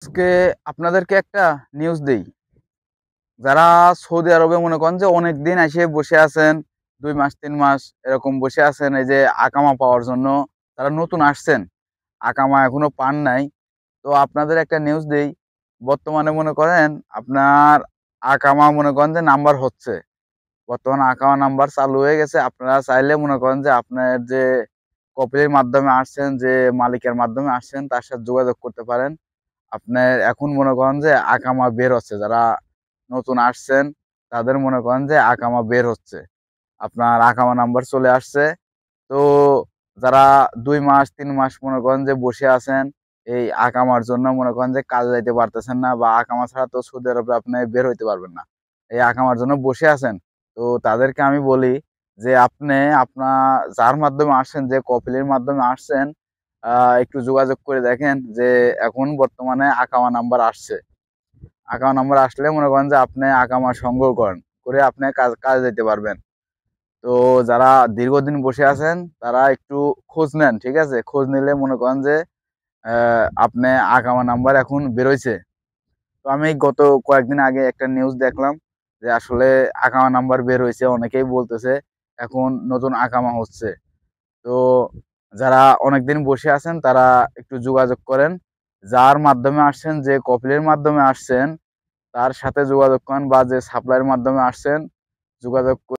আজকে আপনাদেরকে একটা নিউজ দেই। যারা সৌদি আরবে মনে করেন যে অনেকদিন এসে বসে আছেন, ২ মাস ৩ মাস এরকম বসে আছেন এই যে আকামা পাওয়ার জন্য। যারা নতুন আসছেন, আকামা এখনো পান নাই। তো আপনাদের একটা নিউজ দেই। বর্তমানে মনে করেন আপনার আকামা মনে করেন যে নাম্বার হচ্ছে। বর্তমানে আকামা নাম্বার চালু হয়ে গেছে। আপনারা চাইলে মনে করেন যে আপনার যে কপির মাধ্যমে আসছেন, যে মালিকের মাধ্যমে আসছেন তার সাথে যোগাযোগ করতে পারেন। আপনার এখন মনে করেন যে আকামা বের হচ্ছে। যারা নতুন আসছেন তাদের মনে করেন যে আকামা বের হচ্ছে। আপনার আকামা নাম্বার চলে আসছে। তো যারা ২ মাস ৩ মাস মনে করেন যে বসে আছেন এই আকামার জন্য, মনে করেন যে কাজে যাইতে পারতেছেন না, বা আকামা ছাড়া তো সৌদি আরবে আপনি বের হইতে পারবেন না। এই আকামার জন্য বসে আছেন। তো তাদেরকে আমি বলি যে আপনি আপনার যার মাধ্যমে আসছেন, যে কপিলের মাধ্যমে আসছেন, একটু যোগাযোগ করে দেখেন যে এখন বর্তমানে আকামা নাম্বার আসছে। আকামা নাম্বার আসলে মনে করেন যে আপনি আকামা সংগ্রহ করেন, করে আপনি কাজে যেতে পারবেন। তো যারা দীর্ঘদিন বসে আছেন তারা একটু খোঁজ নেন, ঠিক আছে? খোঁজ নিলে মনে করেন যে আপনি আকামা নাম্বার এখন বেরোইছে। তো আমি গত কয়েকদিন আগে একটা নিউজ দেখলাম যে আসলে আকামা নাম্বার বের হইছে। অনেকেই বলতেছে এখন নতুন আকামা হচ্ছে। তো যারা অনেকদিন বসে আছেন তারা একটু যোগাযোগ করেন। যার মাধ্যমে আসছেন, যে কপিলের মাধ্যমে আসছেন তার সাথে যোগাযোগ করেন, বা যে সাপ্লাইয়ের মাধ্যমে আসছেন যোগাযোগ